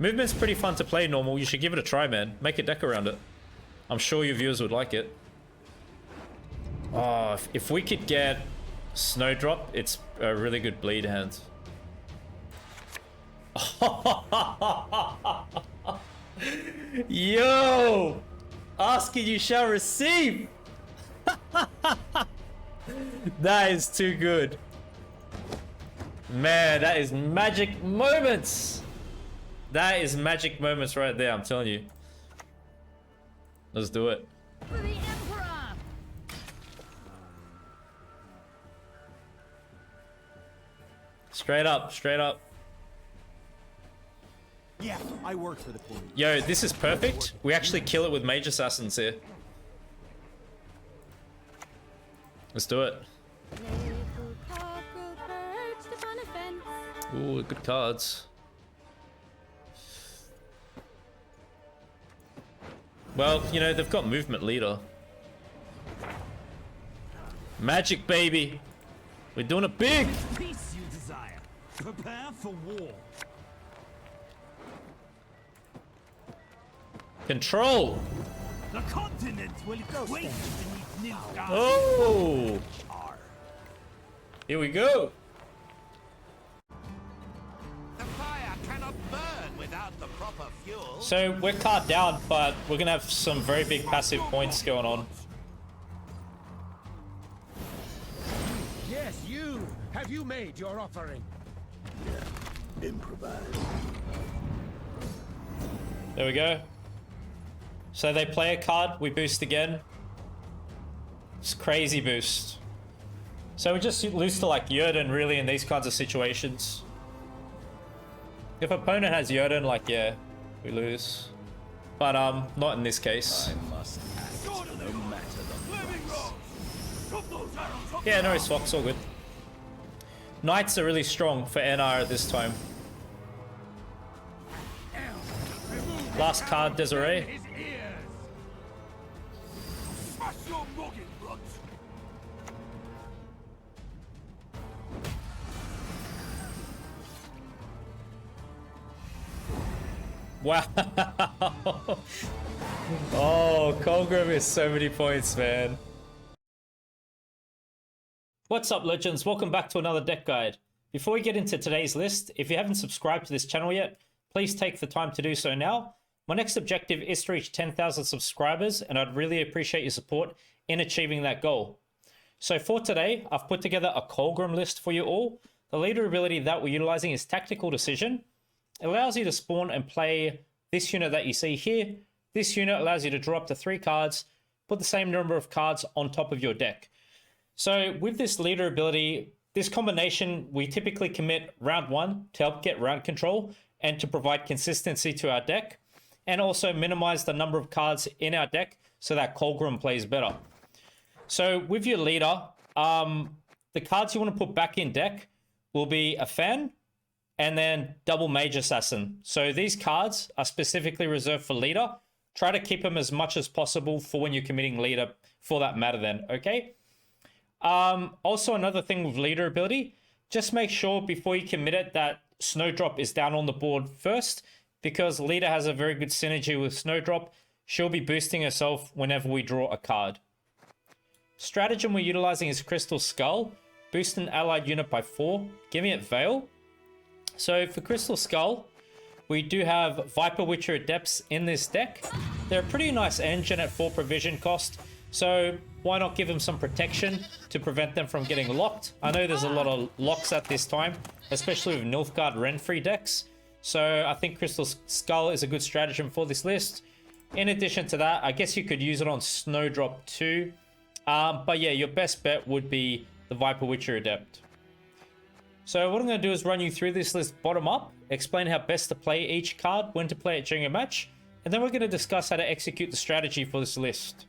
Movement's pretty fun to play normal. You should give it a try, man. Make a deck around it. I'm sure your viewers would like it. Oh, if we could get Snowdrop, it's a really good bleed hand. Yo! Ask and you shall receive! That is too good. Man, that is magic moments! That is magic moments right there, I'm telling you. Let's do it. For the Emperor! Straight up, straight up. Yeah, I work for the queen. Yo, this is perfect. We actually kill it with Mage Assassins here. Let's do it. Ooh, good cards. Well, you know, they've got movement leader. Magic, baby. We're doing it big. Peace you desire. Prepare for war. Control. The continent will quake beneath Nilfgaard. Oh. Here we go. The fire cannot burn without the proper fuel. So we're card down, but we're gonna have some very big passive points going on. Yes, you. Have you made your offering? Yeah, improvise. There we go. So they play a card, we boost again. It's crazy boost. So we just lose to like Jörden really in these kinds of situations. If opponent has Jörden, like yeah, we lose. But not in this case. I must act no matter the price. Yeah, no, it's Fox, all good. Knights are really strong for NR at this time. Last card, Desiree. Wow. Oh, Colgrim is so many points, man. What's up, legends? Welcome back to another deck guide. Before we get into today's list, if you haven't subscribed to this channel yet, please take the time to do so now. My next objective is to reach 10,000 subscribers, and I'd really appreciate your support in achieving that goal. So for today, I've put together a Colgrim list for you all. The leader ability that we're utilizing is Tactical Decision. It allows you to spawn and play this unit that you see here. This unit allows you to draw up to 3 cards, put the same number of cards on top of your deck. So with this leader ability, this combination, we typically commit round 1 to help get round control and to provide consistency to our deck, and also minimize the number of cards in our deck so that Colgrim plays better. So with your leader, the cards you want to put back in deck will be a fan, and then double Mage Assassin. So these cards are specifically reserved for leader. Try to keep them as much as possible for when you're committing leader for that matter then, okay? Also another thing with leader ability, just make sure before you commit it that Snowdrop is down on the board first, because leader has a very good synergy with Snowdrop. She'll be boosting herself whenever we draw a card. Stratagem we're utilizing is Crystal Skull. Boost an allied unit by 4, giving it Veil. So for Crystal Skull, we do have Viper Witcher Adepts in this deck. They're a pretty nice engine at 4 provision cost, so why not give them some protection to prevent them from getting locked? I know there's a lot of locks at this time, especially with Nilfgaard Renfrey decks, so I think Crystal Skull is a good stratagem for this list. In addition to that, I guess you could use it on Snowdrop too, but yeah, your best bet would be the Viper Witcher Adept. So what I'm going to do is run you through this list bottom up, explain how best to play each card, when to play it during a match, and then we're going to discuss how to execute the strategy for this list.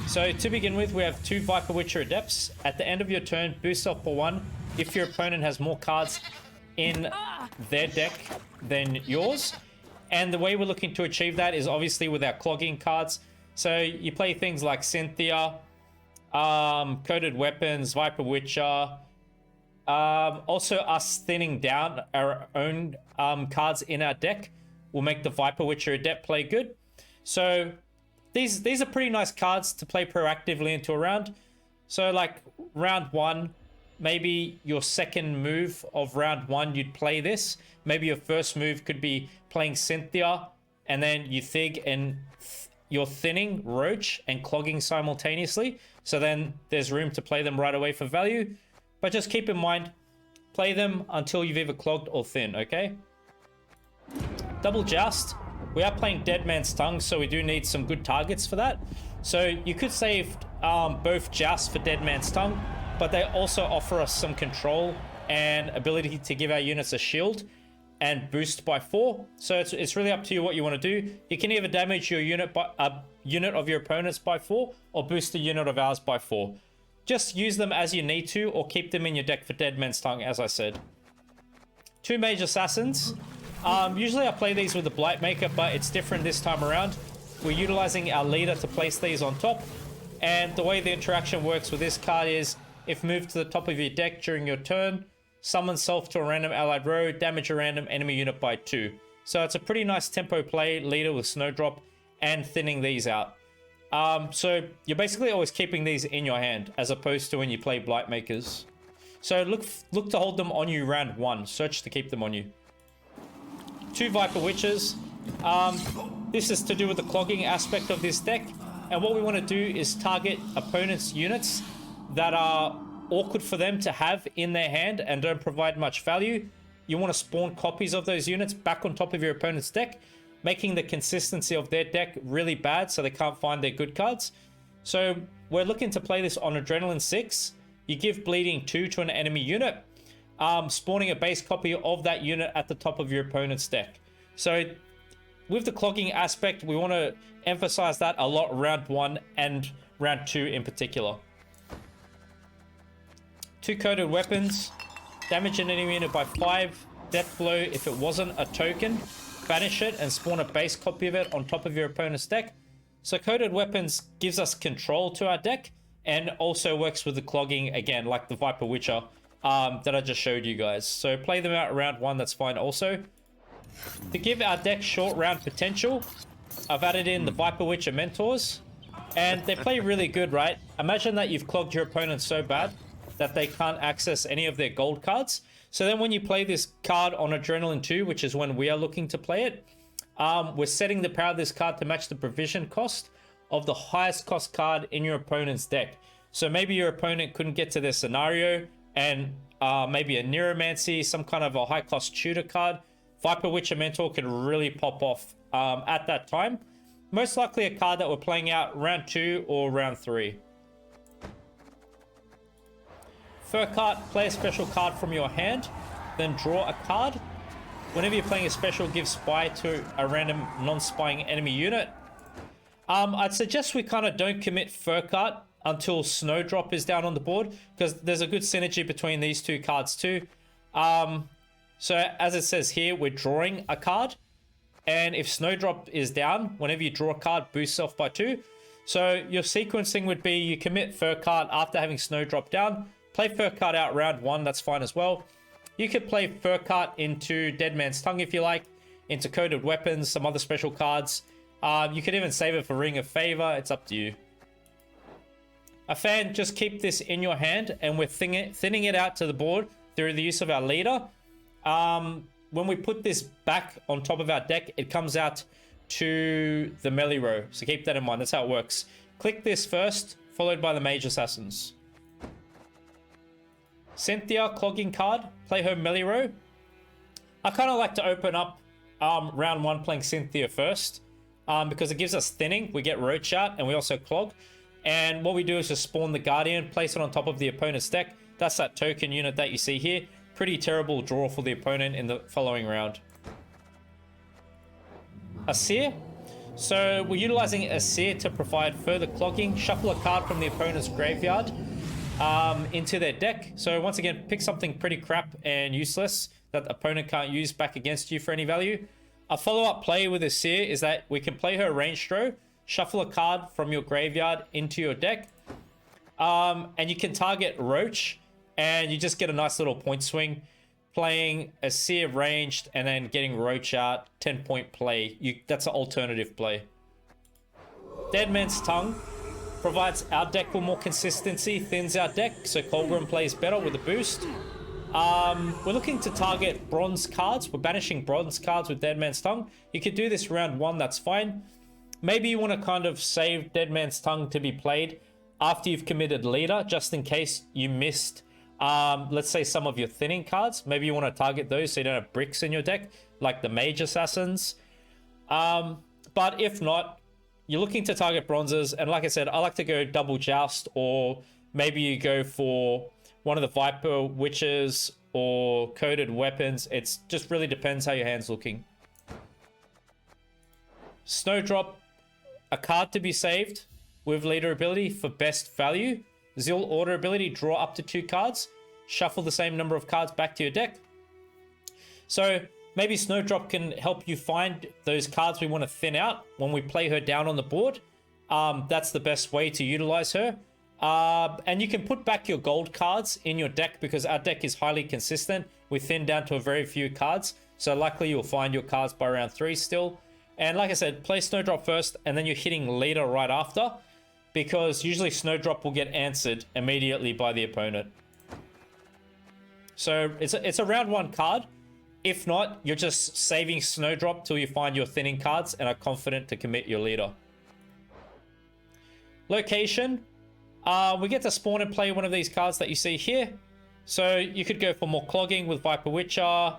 So to begin with, we have 2 Viper Witcher Adepts. At the end of your turn, boost off for 1 if your opponent has more cards in their deck than yours. And the way we're looking to achieve that is obviously with our clogging cards. So you play things like Cynthia, Coded Weapons, Viper Witcher, Also, us thinning down our own cards in our deck will make the Viper Witcher adept play good. So these are pretty nice cards to play proactively into a round. So like round 1, maybe your second move of round 1, you'd play this. Maybe your first move could be playing Cynthia, and then you Thig and you're thinning Roach and clogging simultaneously. So then there's room to play them right away for value. But just keep in mind, play them until you've either clogged or thin, okay? Double Joust. We are playing Dead Man's Tongue, so we do need some good targets for that. So you could save both Joust for Dead Man's Tongue, but they also offer us some control and ability to give our units a shield and boost by 4. So it's really up to you what you want to do. You can either damage your unit by a unit of your opponent's by 4 or boost a unit of ours by 4. Just use them as you need to, or keep them in your deck for Dead Man's Tongue, as I said. 2 Mage Assassins. Usually I play these with the Blightmaker, but it's different this time around. We're utilizing our leader to place these on top. And the way the interaction works with this card is, if moved to the top of your deck during your turn, summon self to a random allied row, damage a random enemy unit by 2. So it's a pretty nice tempo play, leader with Snowdrop, and thinning these out. So you're basically always keeping these in your hand, as opposed to when you play Blightmakers. So look to hold them on you round 1. Search to keep them on you. 2 Viper Witches. This is to do with the clogging aspect of this deck. And what we want to do is target opponents' units that are awkward for them to have in their hand and don't provide much value. You want to spawn copies of those units back on top of your opponent's deck, making the consistency of their deck really bad so they can't find their good cards. So we're looking to play this on Adrenaline 6. You give Bleeding 2 to an enemy unit, spawning a base copy of that unit at the top of your opponent's deck. So with the clogging aspect, we want to emphasize that a lot round 1 and round 2 in particular. 2 Coded Weapons. Damage an enemy unit by 5. Death Blow if it wasn't a token. Banish it and spawn a base copy of it on top of your opponent's deck. So Coded Weapons gives us control to our deck, and also works with the clogging again, like the Viper Witcher that I just showed you guys. So play them out round 1, that's fine also. To give our deck short round potential, I've added in the Viper Witcher Mentors, and they play really good, right? Imagine that you've clogged your opponent so bad that they can't access any of their gold cards. So then when you play this card on Adrenaline 2, which is when we are looking to play it, we're setting the power of this card to match the provision cost of the highest cost card in your opponent's deck. So maybe your opponent couldn't get to their scenario, and maybe a Neuromancy, some kind of a high cost tutor card. Viper Witcher Mentor could really pop off at that time. Most likely a card that we're playing out round 2 or round 3. Furcart, play a special card from your hand, then draw a card. Whenever you're playing a special, give Spy to a random non-spying enemy unit. I'd suggest we kind of don't commit Furcart until Snowdrop is down on the board, because there's a good synergy between these 2 cards too. So as it says here, we're drawing a card, and if Snowdrop is down, whenever you draw a card, boost self by 2. So your sequencing would be, you commit Furcart after having Snowdrop down, play Furcart out round 1, that's fine as well. You could play Furcart into Dead Man's Tongue if you like, into Coded Weapons, some other special cards. You could even save it for Ring of Favor, it's up to you. A fan, just keep this in your hand, and we're thinning it out to the board through the use of our leader. When we put this back on top of our deck, it comes out to the melee row, so keep that in mind, that's how it works. Click this first, followed by the Mage Assassins. Cynthia, clogging card, play her melee row. I kind of like to open up round 1 playing Cynthia first, because it gives us thinning. We get Roach out, and we also clog. And what we do is just spawn the Guardian, place it on top of the opponent's deck. That's that token unit that you see here. Pretty terrible draw for the opponent in the following round. Asir. So we're utilizing Asir to provide further clogging. Shuffle a card from the opponent's graveyard into their deck. So once again, pick something pretty crap and useless that the opponent can't use back against you for any value. A follow-up play with Asir is that we can play her range throw, shuffle a card from your graveyard into your deck, and you can target Roach and you just get a nice little point swing, playing a Seer ranged and then getting Roach out, 10-point play. That's an alternative play. Dead Man's Tongue provides our deck with more consistency, thins our deck, so Colgrim plays better with a boost. We're looking to target bronze cards. We're banishing bronze cards with Dead Man's Tongue. You could do this round 1, that's fine. Maybe you want to kind of save Dead Man's Tongue to be played after you've committed leader, just in case you missed, let's say, some of your thinning cards. Maybe you want to target those so you don't have bricks in your deck, like the Mage Assassins. But if not, you're looking to target bronzes, and like I said, I like to go double joust, or maybe you go for one of the Viper Witches or Coded Weapons. It just really depends how your hand's looking. Snowdrop, a card to be saved with leader ability for best value. Zeal order ability, draw up to 2 cards. Shuffle the same number of cards back to your deck. So maybe Snowdrop can help you find those cards we want to thin out when we play her down on the board. That's the best way to utilize her. And you can put back your gold cards in your deck because our deck is highly consistent. We thin down to a very few cards. So likely you'll find your cards by round 3 still. And like I said, play Snowdrop first and then you're hitting leader right after, because usually Snowdrop will get answered immediately by the opponent. So it's a round 1 card. If not, you're just saving Snowdrop till you find your thinning cards and are confident to commit your leader. Location. We get to spawn and play one of these cards that you see here. So you could go for more clogging with Viper Witcher.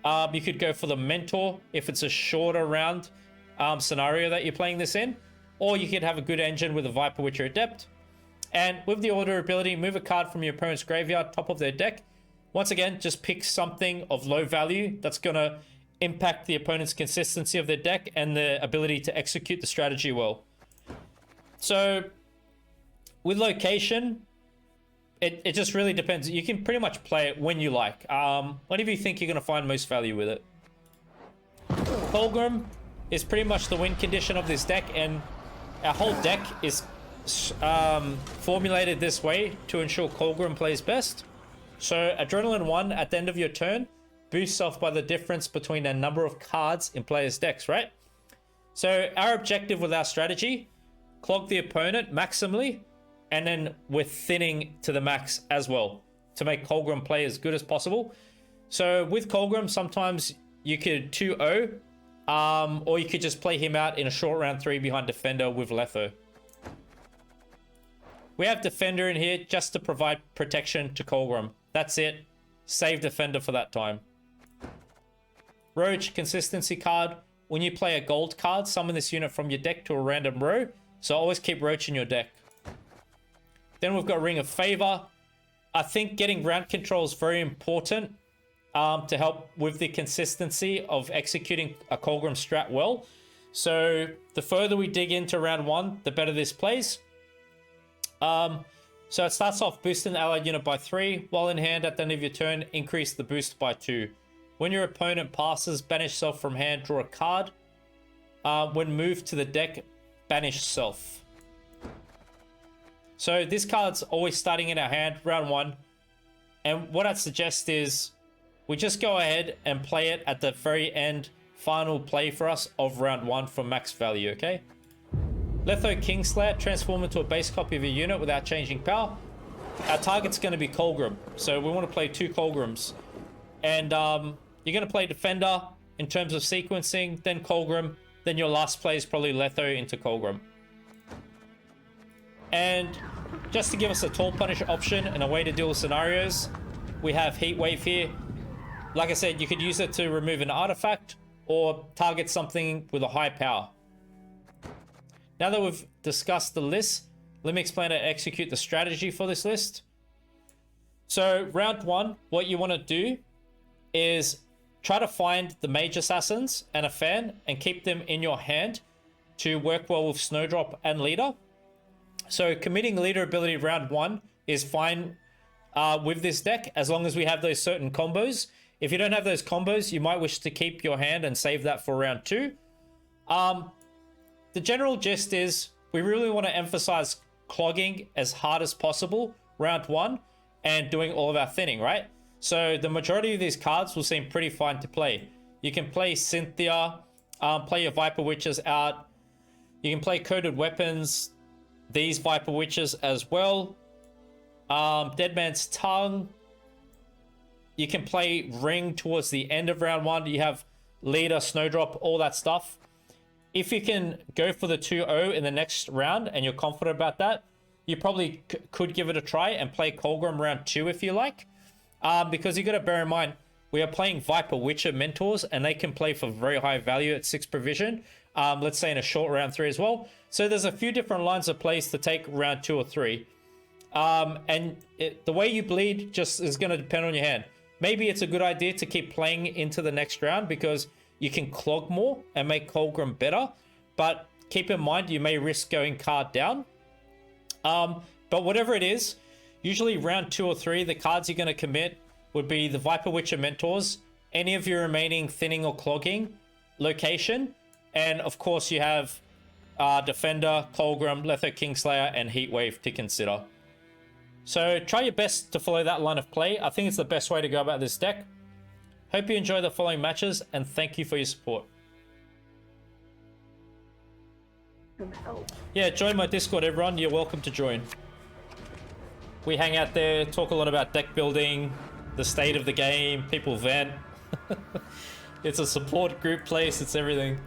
You could go for the Mentor if it's a shorter round scenario that you're playing this in. Or you could have a good engine with a Viper Witcher Adept. And with the order ability, move a card from your opponent's graveyard, top of their deck. Once again, just pick something of low value that's going to impact the opponent's consistency of their deck and the ability to execute the strategy well. So with location, it just really depends. You can pretty much play it when you like. Whatever you think you're going to find most value with it. Colgrim is pretty much the win condition of this deck, and our whole deck is formulated this way to ensure Colgrim plays best. So Adrenaline 1 at the end of your turn boosts off by the difference between a number of cards in players' decks, right? So our objective with our strategy, clog the opponent maximally, and then we're thinning to the max as well to make Colgrim play as good as possible. So with Colgrim, sometimes you could 2-0, or you could just play him out in a short round 3 behind Defender with Letho. We have Defender in here just to provide protection to Colgrim. That's it. Save Defender for that time. Roach, consistency card. When you play a gold card, summon this unit from your deck to a random row. So always keep Roach in your deck. Then we've got Ring of Favor. I think getting round control is very important to help with the consistency of executing a Colgrim strat well. So the further we dig into round 1, the better this plays. So it starts off boosting the allied unit by 3. While in hand at the end of your turn, increase the boost by 2. When your opponent passes, banish self from hand, draw a card. When moved to the deck, banish self. So this card's always starting in our hand, round 1. And what I'd suggest is we just go ahead and play it at the very end, final play for us of round 1 for max value, okay? Letho Kingslayer, transform into a base copy of a unit without changing power. Our target's going to be Colgrim, so we want to play 2 Colgrims. And you're going to play Defender in terms of sequencing, then Colgrim, then your last play is probably Letho into Colgrim. And just to give us a Tall Punish option and a way to deal with scenarios, we have Heat Wave here. Like I said, you could use it to remove an artifact or target something with a high power. Now that we've discussed the list, let me explain how to execute the strategy for this list. So round 1, what you want to do is try to find the Mage Assassins and a fan and keep them in your hand to work well with Snowdrop and Leader. So committing Leader ability round 1 is fine with this deck as long as we have those certain combos. If you don't have those combos, you might wish to keep your hand and save that for round 2. The general gist is we really want to emphasize clogging as hard as possible round 1 and doing all of our thinning, right? So the majority of these cards will seem pretty fine to play. You can play Cynthia, play your Viper Witches out. You can play Coded Weapons, these Viper Witches as well. Dead Man's Tongue. You can play Ring towards the end of round 1. You have Leader, Snowdrop, all that stuff. If you can go for the 2-0 in the next round and you're confident about that, you probably could give it a try and play Colgrim round 2 if you like. Because you got to bear in mind, we are playing Viper Witcher Mentors and they can play for very high value at 6 provision. Let's say in a short round 3 as well. So there's a few different lines of plays to take round 2 or 3. The way you bleed just is going to depend on your hand. Maybe it's a good idea to keep playing into the next round because you can clog more and make Colgrim better. But keep in mind, you may risk going card down. But whatever it is, usually round 2 or 3, the cards you're going to commit would be the Viper Witcher Mentors, any of your remaining thinning or clogging location, and of course you have Defender, Colgrim, Letho Kingslayer, and Heatwave to consider. So try your best to follow that line of play. I think it's the best way to go about this deck. Hope you enjoy the following matches, and thank you for your support. Yeah, join my Discord, everyone. You're welcome to join. We hang out there, talk a lot about deck building, the state of the game, people vent. It's a support group place, it's everything.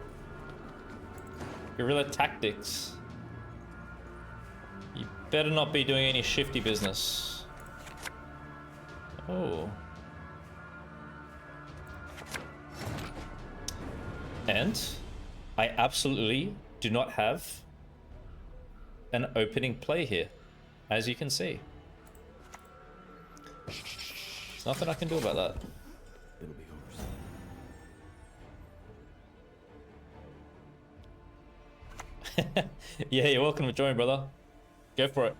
Guerilla Tactics. You better not be doing any shifty business. Oh. And I absolutely do not have an opening play here, as you can see. There's nothing I can do about that. It'll be over. Yeah, you're welcome to join, brother. Go for it.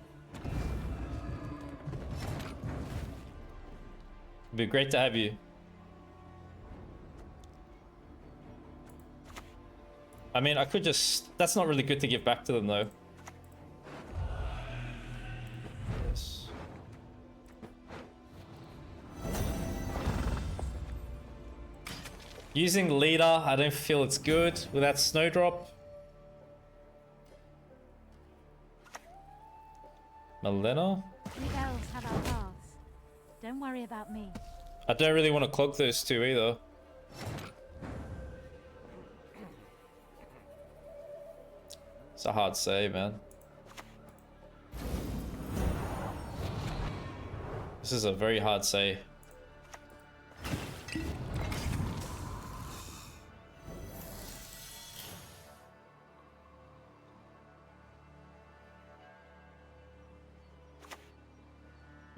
It'd be great to have you. I mean, I could just... That's not really good to give back to them, though. Yes. Using Leader, I don't feel it's good without Snowdrop. Melena? We elves have our paths. Don't worry about me. I don't really want to clog those two either. It's a hard save, man. This is a very hard save.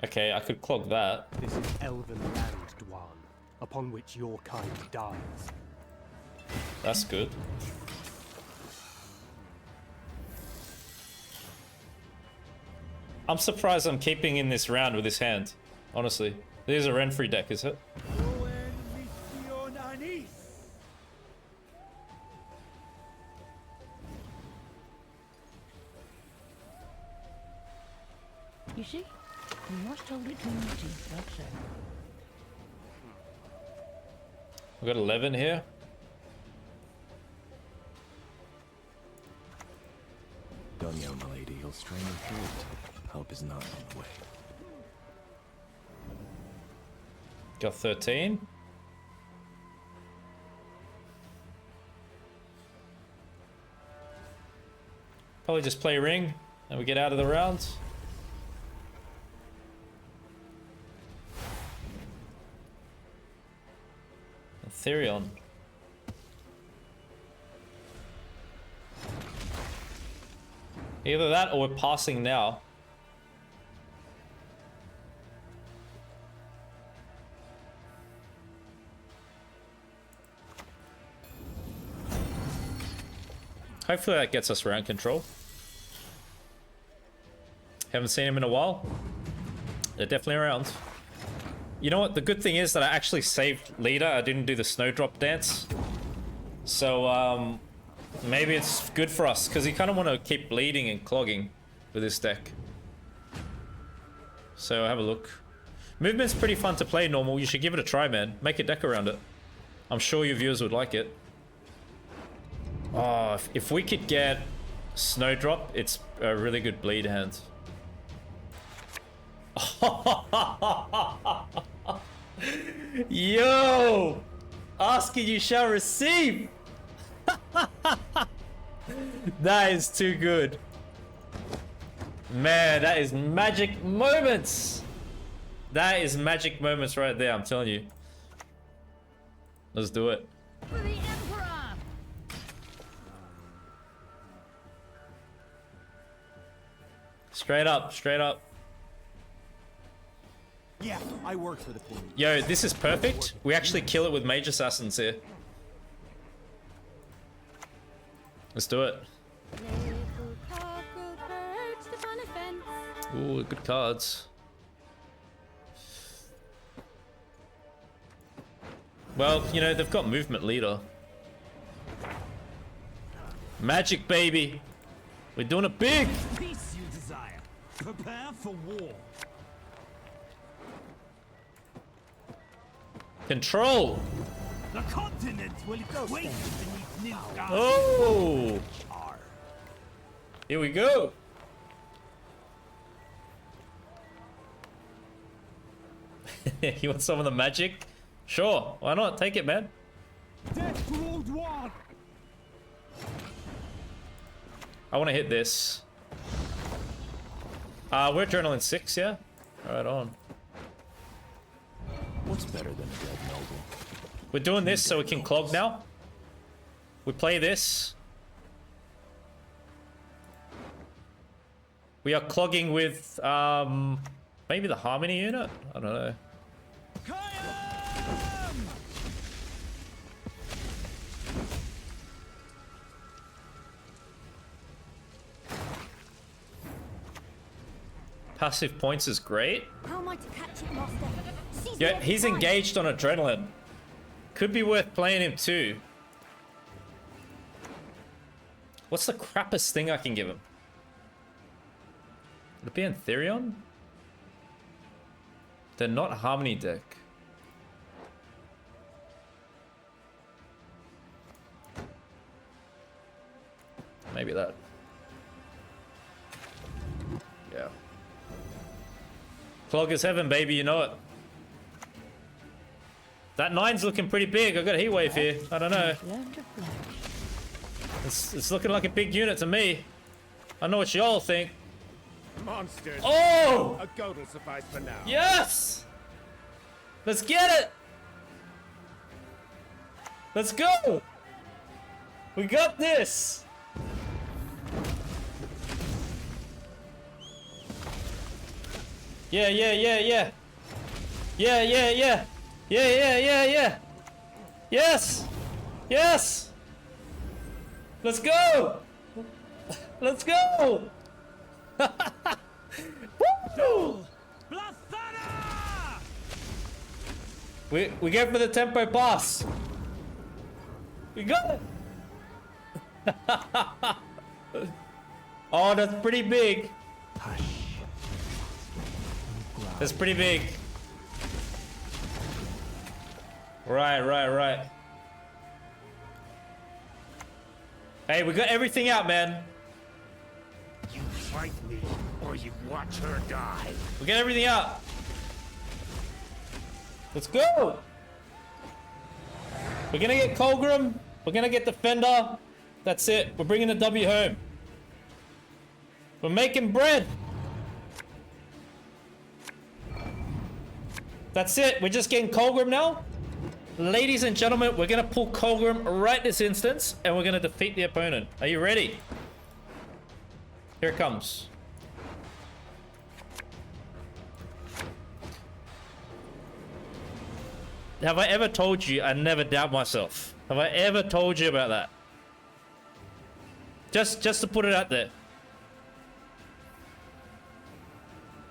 Okay, I could clog that. This is elven land, Dwan, upon which your kind dies. That's good. I'm surprised I'm keeping in this round with this hand. Honestly. This is a Renfrey deck, is it? You see? You must hold it between your teeth, that's so. We've got 11 here. Don't yell, my lady. You'll strain your throat. Help is not on the way. Got 13. Probably just play ring and we get out of the round. Therion. Either that or we're passing now. Hopefully that gets us round control. Haven't seen him in a while. They're definitely around. You know what? The good thing is that I actually saved Leader. I didn't do the Snowdrop dance. So, maybe it's good for us, because you kind of want to keep bleeding and clogging with this deck. So, have a look. Movement's pretty fun to play normal. You should give it a try, man. Make a deck around it. I'm sure your viewers would like it. Oh, if we could get Snowdrop, it's a really good bleed hand. Yo! Asking you shall receive! That is too good. Man, that is magic moments! That is magic moments right there, I'm telling you. Let's do it. For the Emperor! Straight up, straight up. Yeah, I work for the queen. Yo, this is perfect. We actually kill it with Mage Assassins here. Let's do it. Little cockroach upon a fence. Ooh, good cards. Well, you know, they've got movement leader. Magic, baby. We're doing it big. Peace you desire. Prepare for war. Control. The continent will quake beneath Nilfgaard. Oh. Here we go. You want some of the magic? Sure. Why not? Take it, man. Death to Old One. I want to hit this. We're Adrenaline 6, yeah? Right on. What's better than a dead noble? We're doing this so we can clog now. We play this. We are clogging with, maybe the Harmony unit? I don't know. Passive points is great. How am I to catch it, master? Seize me Yeah, every he's time. engaged on Adrenaline. Could be worth playing him too. What's the crappest thing I can give him? Would it be Antherion? They're not Harmony deck. Maybe that. Yeah. Clog is heaven, baby, you know it. That 9's looking pretty big. I got a heat wave here. I don't know. Learn to flash. It's looking like a big unit to me. I know what y'all think. Monsters. Oh! A goat will suffice for now. Yes! Let's get it! Let's go! We got this! Yeah, yeah, yeah, yeah. Yeah, yeah, yeah. Yeah, yeah, yeah, yeah. Yes! Yes! Let's go! Let's go! Woo! Blasphana! We go for the tempo pass. We got it. Oh, that's pretty big. That's pretty big. Right, right, right. Hey, we got everything out, man. You fight me, or you watch her die. We got everything out. Let's go. We're gonna get Colgrim. We're gonna get Defender. That's it. We're bringing the W home. We're making bread. That's it. We're just getting Colgrim now. Ladies and gentlemen, we're gonna pull Colgrim right this instance, and we're gonna defeat the opponent. Are you ready? Here it comes. Have I ever told you I never doubt myself? Have I ever told you about that? Just to put it out there.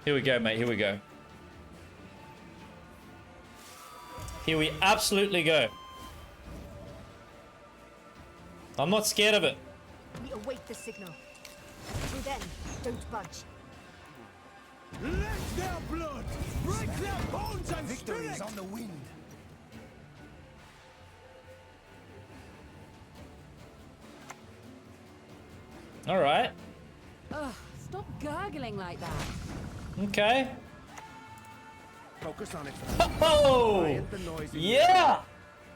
Here we go, mate. Here we go. Here we absolutely go. I'm not scared of it. We await the signal. Till then, don't budge. Let their blood break their bones and Victory is spirit! on the wind. All right. Ugh, stop gurgling like that. Okay. Focus on it. Oh, Quiet the noise in your yeah.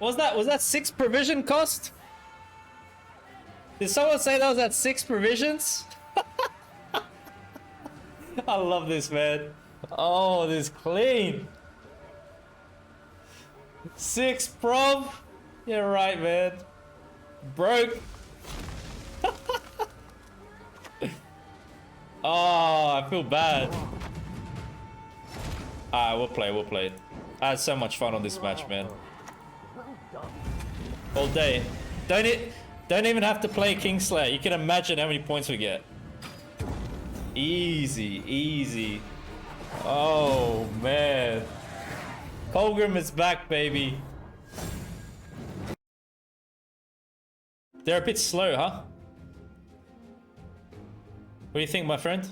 Was that 6 provision cost? Did someone say that was at 6 provisions? I love this, man. Oh, this clean. 6 prov. You're right, man. Broke. Oh, I feel bad. We'll play. I had so much fun on this match, man. All day. Don't even have to play Kingslayer. You can imagine how many points we get. Easy. Oh, man. Colgrim is back, baby. They're a bit slow, huh? What do you think, my friend?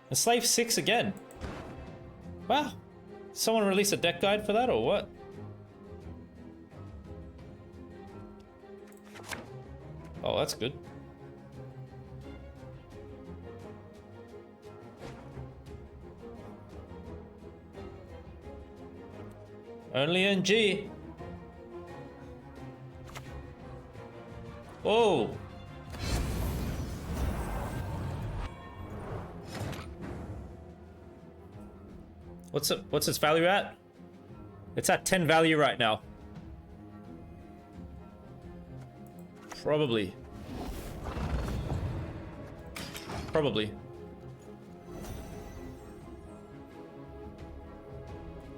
Enslave 6 again. Wow. Someone release a deck guide for that or what? Oh, that's good. Only in G. Oh. What's its value at? It's at 10 value right now. Probably.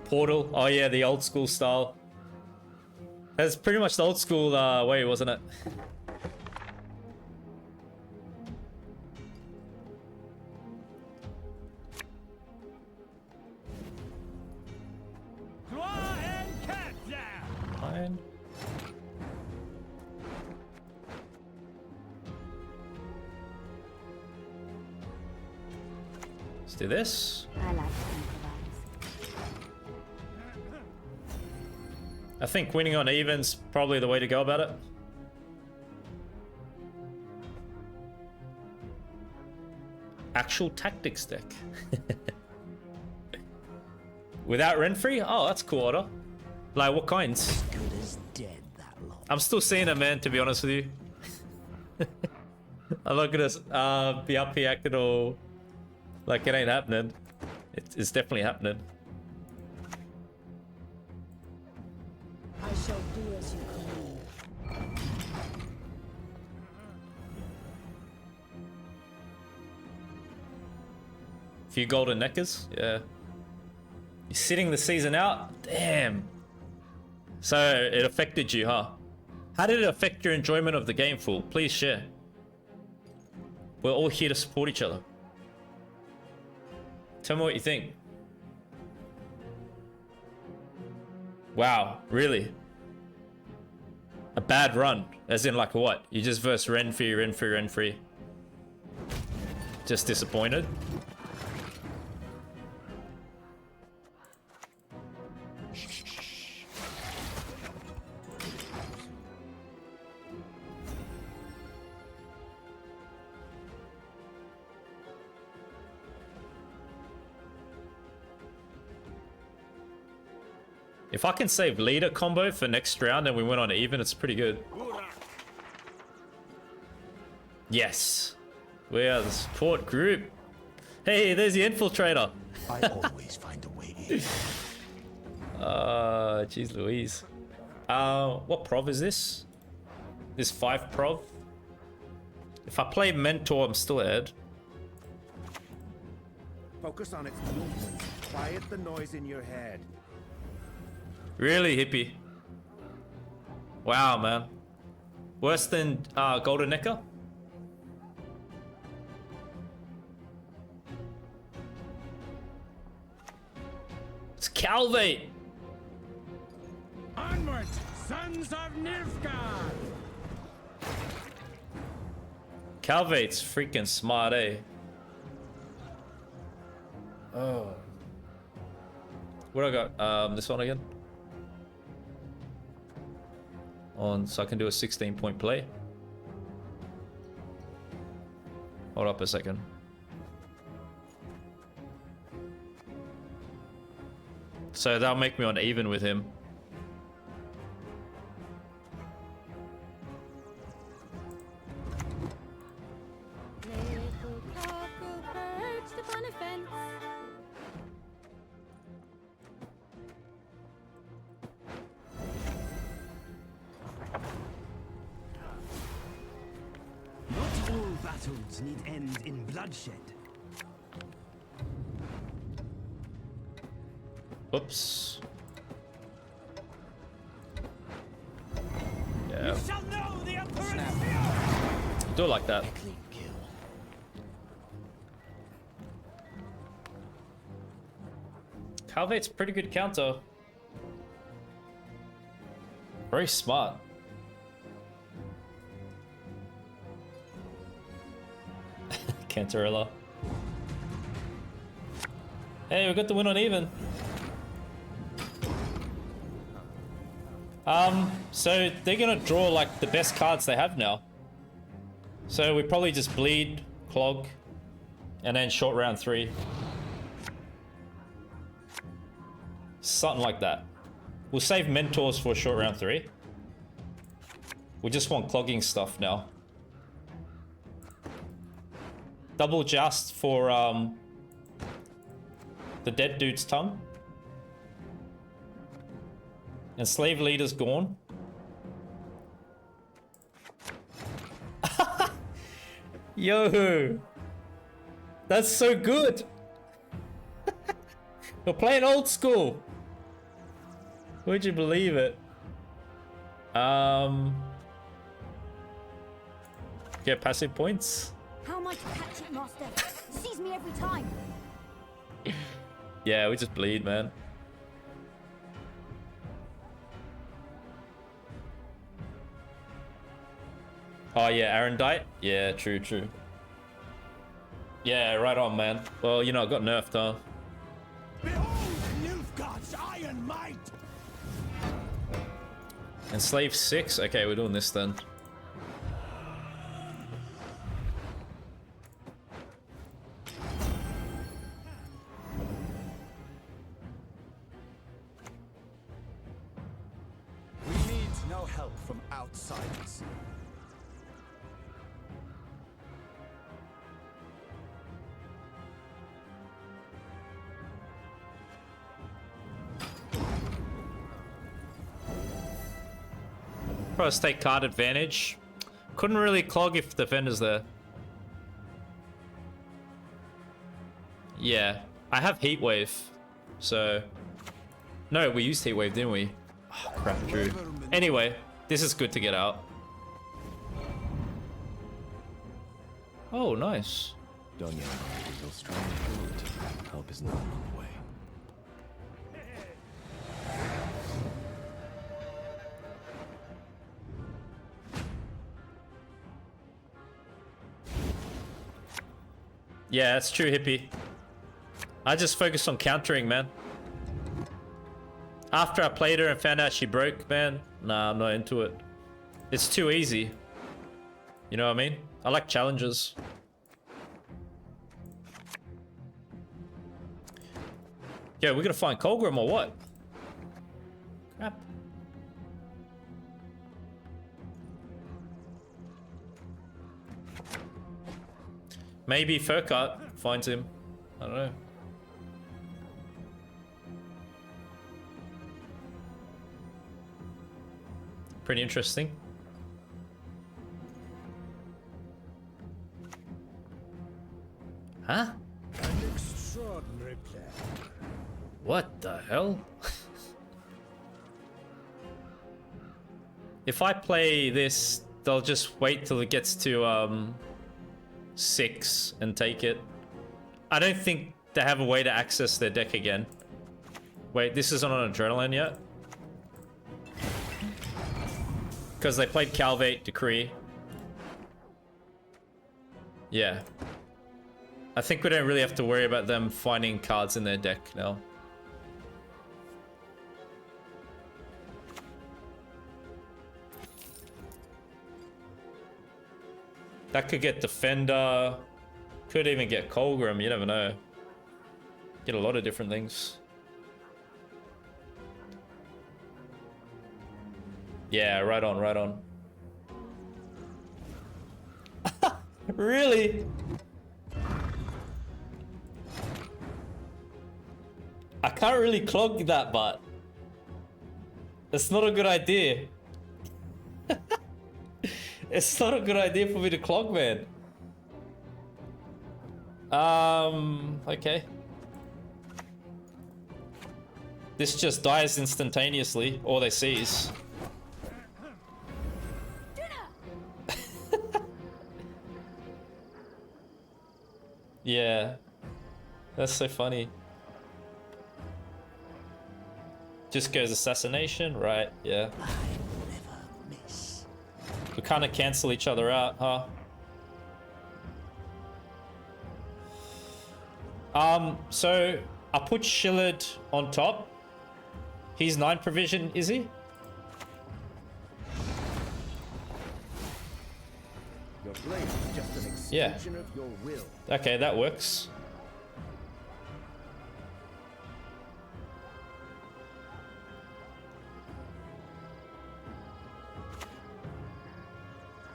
Portal. Oh yeah, the old school style. That's pretty much the old school way, wasn't it? Fine. Let's do this. I like to improvise. I think winning on even's probably the way to go about it. Actual tactics deck. Without Renfrey? Oh, that's cool order. Like, what kinds? Good as dead, that lot. I'm still seeing it, man, to be honest with you. I'm not gonna be up here acting all like it ain't happening. It's definitely happening. I shall do as you command. Few golden neckers, yeah. You're sitting the season out? Damn. So it affected you, huh? How did it affect your enjoyment of the game, Fool? Please share. We're all here to support each other. Tell me what you think. Wow, really? A bad run? As in like what? You just verse Renfrey. Just disappointed? If I can save leader combo for next round and we went on even, it's pretty good. Yes. We are the support group. Hey, there's the infiltrator. I always find a way in. Jeez Louise. What prov is this? This 5 prov? If I play Mentor, I'm still ahead. Focus on its movements. Quiet the noise in your head. Really, hippie. Wow, man. Worse than Golden Necker? It's Calvate! Onward, sons of Nilfgaard! Calvate's freaking smart, eh? Oh. What I got? This one again? On, so I can do a 16-point play. Hold up a second. So that'll make me on even with him. Little cockle perched upon a fence. Not all battles need end in bloodshed. Oops. Yeah. Shall know the Emperor's fear! Do it like that. Calvate's pretty good counter. Very smart. Guerilla. Hey, we got the win on even. So they're gonna draw like the best cards they have now. So we probably just bleed, clog, and then short round 3. Something like that. We'll save mentors for short round 3. We just want clogging stuff now. Double just for the dead dude's tongue. Enslave leader's gone. Yo, that's so good. We're playing old school. Would you believe it? Get passive points. How am I to catch it, Master? Sees me every time. Yeah, we just bleed, man. Oh yeah, Arendite? Yeah, true. Yeah, right on, man. Well, you know, I got nerfed, huh? Behold Nilfgaard's iron might! Enslave 6? Okay, we're doing this then. We need no help from outsiders. Probably take card advantage. Couldn't really clog if the defender's there. Yeah, I have heat wave, so no, we used heat wave, didn't we? Oh, crap, Drew. Anyway, this is good to get out. Oh, nice. Done yet. We feel strong and good. Help is not on the way. Yeah, that's true, hippie. I just focused on countering, man. After I played her and found out she broke, man, nah, I'm not into it. It's too easy. You know what I mean? I like challenges. Yeah, we're gonna find Colgrim or what? Crap. Maybe Furcut finds him. I don't know. Pretty interesting. Huh? An extraordinary plan. What the hell? If I play this, they'll just wait till it gets to 6 and take it. I don't think they have a way to access their deck again. Wait, this isn't on Adrenaline yet? Because they played Calvate Decree. Yeah. I think we don't really have to worry about them finding cards in their deck now. That could get Defender. Could even get Colgrim, you never know. Get a lot of different things. Yeah, right on, right on. Really? I can't really clog that, but it's not a good idea. It's not a good idea for me to clog, man. Okay. This just dies instantaneously, or they seize. Yeah. That's so funny. Just goes assassination, right? Yeah. We kind of cancel each other out, huh? So I put Shillard on top. He's 9 provision, is he? Your blade is just an extension of your will. Okay, that works.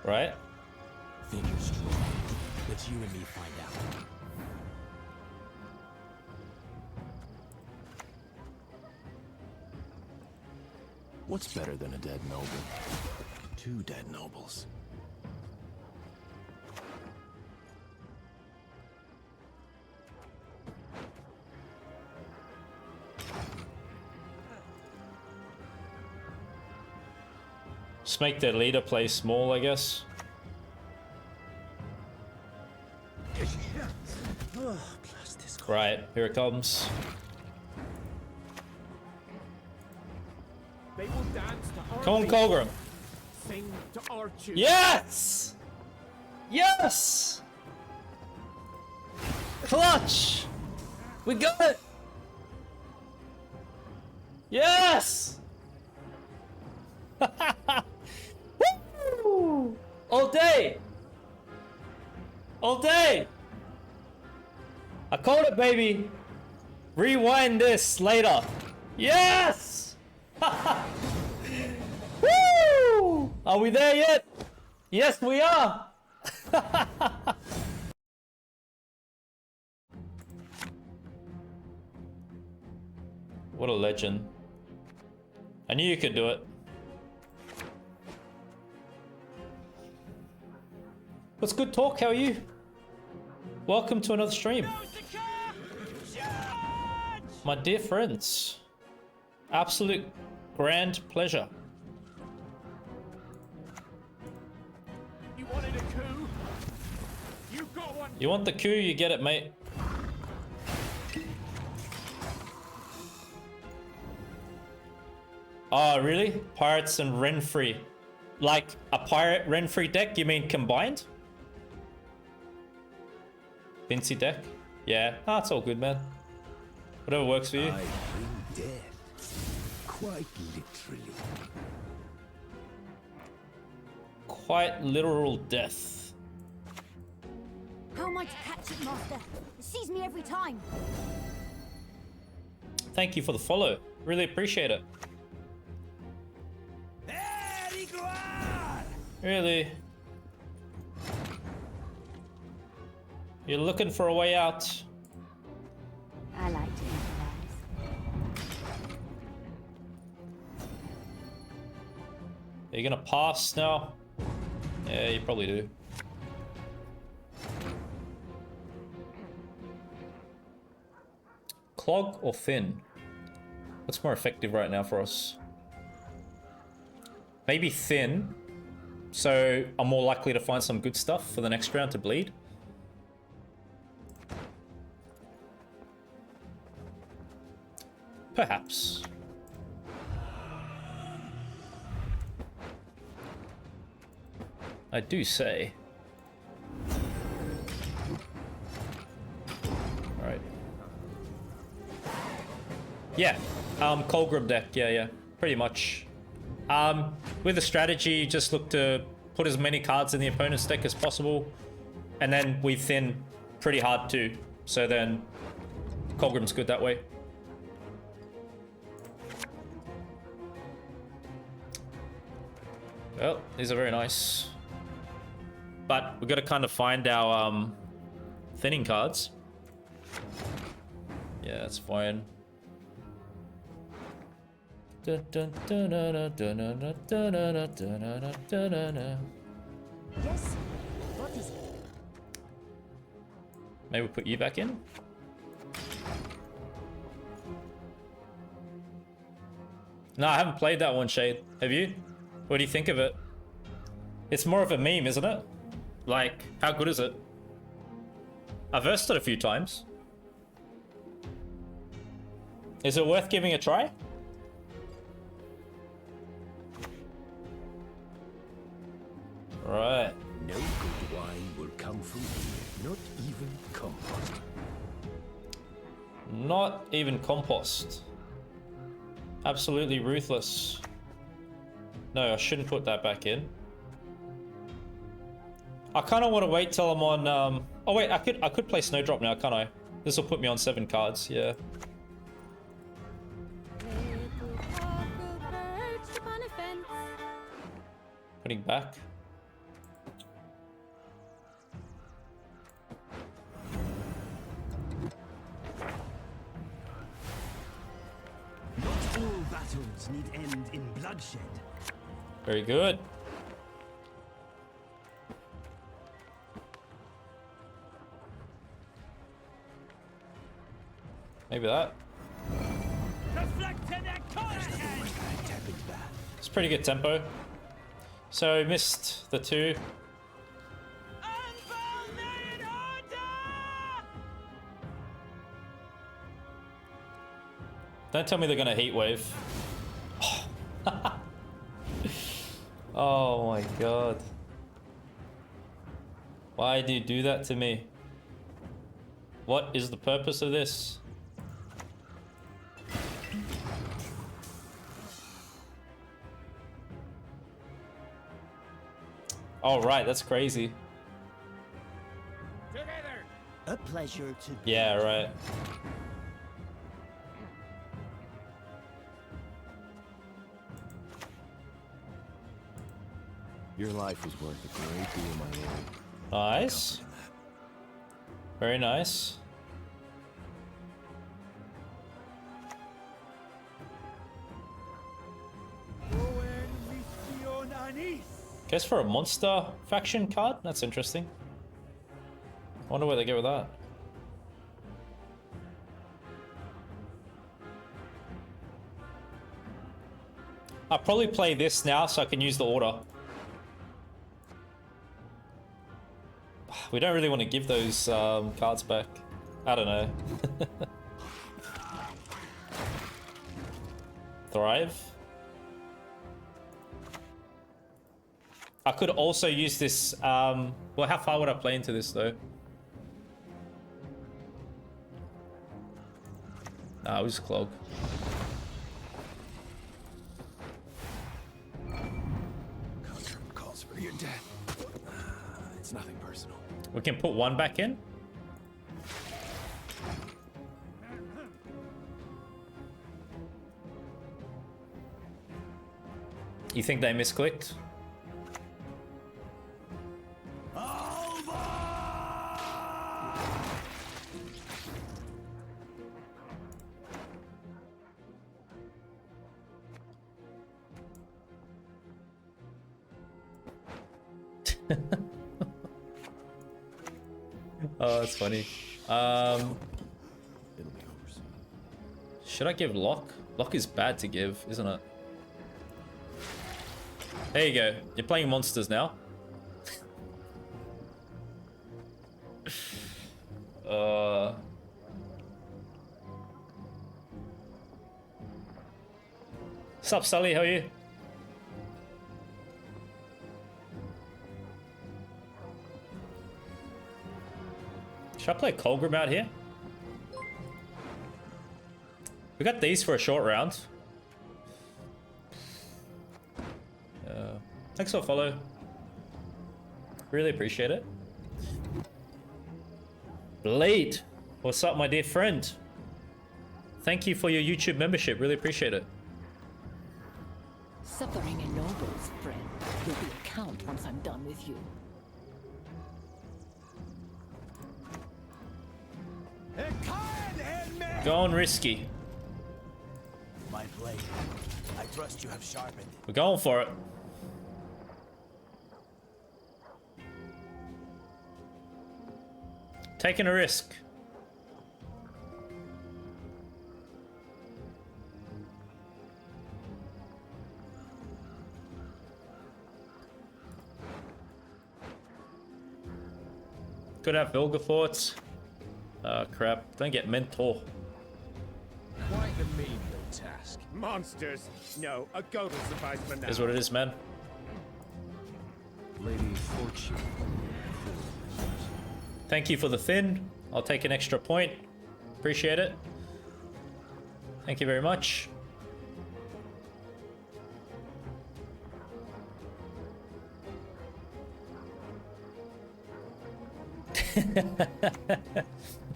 Right? Think you're strong. Let's you and me find out. What's better than a dead noble? 2 dead nobles. Just make their leader play small, I guess. Right, here it comes. They will dance to our Come on, beat, Colgrim. sing to our tune. Yes! Yes! Clutch! We got it! Yes! Woo! All day! All day! I called it, baby! Rewind this later. Yes! Woo! Are we there yet? Yes, we are! What a legend. I knew you could do it. What's good talk? How are you? Welcome to another stream. My dear friends. Absolute grand pleasure. You wanted a coup? You got one. You want the coup, you get it, mate. Oh, really? Pirates and Renfrey. Like a pirate Renfrey deck, you mean combined? Vinci deck? Yeah. Ah, it's all good, man. Whatever works for you. I bring death. Quite literally. Quite literal death. How am I to catch it, Master? It sees me every time. Thank you for the follow. Really appreciate it. Really? You're looking for a way out. I like to improvise. Are you gonna pass now? Yeah, you probably do. Clog or thin? What's more effective right now for us? Maybe thin. So I'm more likely to find some good stuff for the next round to bleed. Perhaps. I do say. Yeah, Colgrim deck. Yeah, pretty much. With the strategy, just look to put as many cards in the opponent's deck as possible, and then we thin pretty hard too. So then Colgrim's good that way. Well, these are very nice. But we've got to kind of find our thinning cards. Yeah, that's fine. Yes? What is it? Maybe we'll put you back in. No, I haven't played that one, Shade. Have you? What do you think of it? It's more of a meme, isn't it? Like, how good is it? I've versed it a few times. Is it worth giving a try? Right. No good wine will come from here, not even compost. Not even compost. Absolutely ruthless. No, I shouldn't put that back in. I kind of want to wait till I'm on. Oh wait, I could play Snowdrop now, can't I? This will put me on 7 cards. Yeah. Putting back. Not all battles need end in bloodshed. Very good. Maybe that. It's pretty good tempo. So missed the 2. Don't tell me they're gonna heat wave. Oh my god. Why do you do that to me? What is the purpose of this? Oh right, that's crazy. Together. A pleasure to. Yeah, right. Your life was worth a great deal, my lord. Nice. Very nice. Guess for a monster faction card? That's interesting. I wonder where they go with that. I'll probably play this now so I can use the order. We don't really want to give those cards back. I don't know. Thrive. I could also use this. Well, how far would I play into this though? Nah, it was Clog. Contract calls for your death. It's nothing personal. We can put 1 back in. You think they misclicked? Oh, that's funny. It'll be over soon. Should I give Lock? Lock is bad to give, isn't it? There you go. You're playing monsters now. Sup, Sully? How are you? Should I play Colgrim out here? We got these for a short round. Thanks for follow. Really appreciate it. Blade, what's up, my dear friend? Thank you for your YouTube membership. Really appreciate it. Suffering ennobles, friend. You'll be a count once I'm done with you. Going risky. My blade. I trust you have sharpened it. We're going for it. Taking a risk. Could have Vilgefortz. Crap. Don't get Mentor. Quite the menial task. Monsters. No, a goat will suffice for now. Is what it is, man. Lady Fortune. Thank you for the thin. I'll take an extra point. Appreciate it. Thank you very much.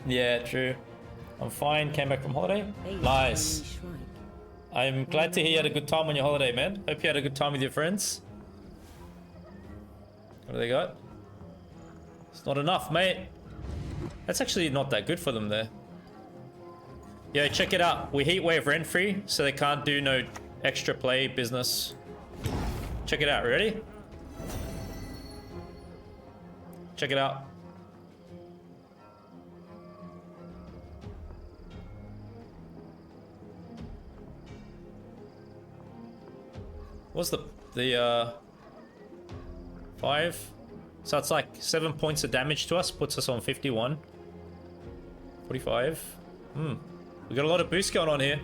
Yeah, true. I'm fine. Came back from holiday. Nice. I'm glad to hear you had a good time on your holiday, man. Hope you had a good time with your friends. What do they got? It's not enough, mate. That's actually not that good for them there. Yo, check it out. We heatwave rent-free, so they can't do no extra play business. Check it out. Ready? Check it out. What's the 5? So it's like 7 points of damage to us, puts us on 51. 45. We got a lot of boost going on here.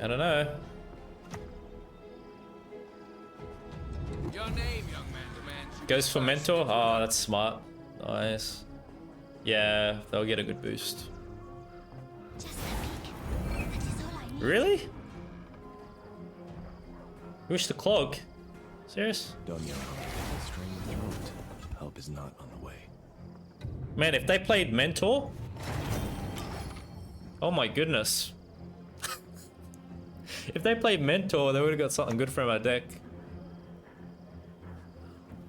I don't know. Your name, young man, demands you Goes be for first. mentor. Oh, that's smart. Nice. Yeah, they'll get a good boost. Just a peek. That is all I need. Really? Wish the clog. Serious? Don't yell. Strain your throat. Help is not on the way. Man, if they played Mentor... Oh my goodness. If they played Mentor, they would have got something good from our deck.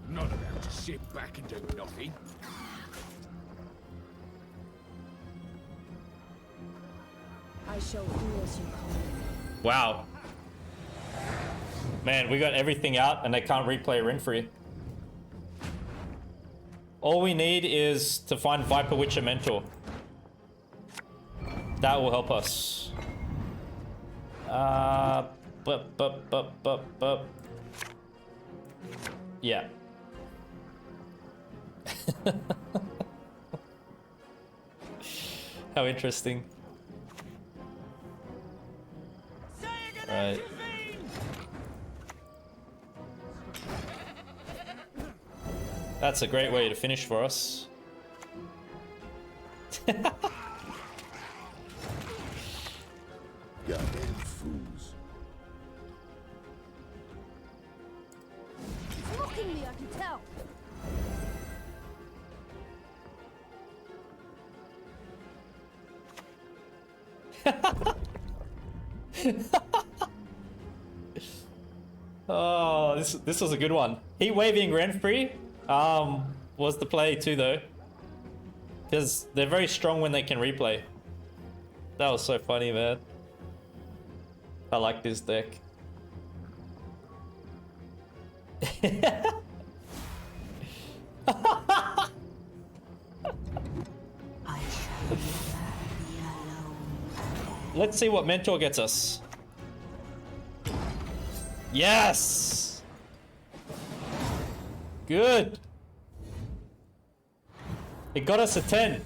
Not about to sit back and do nothing. I shall do as you call me. Wow. Man, we got everything out and they can't replay Renfrey. All we need is to find Viper Witcher Mentor. That will help us. Yeah. How interesting. Right. That's a great way to finish for us. Goddamn fools. He's mocking me, I can tell. Oh, this was a good one. Heat waving Renfrey was the play too though, because they're very strong when they can replay. That was so funny, man. I like this deck. Let's see what Mentor gets us. Yes! Good. It got us a 10.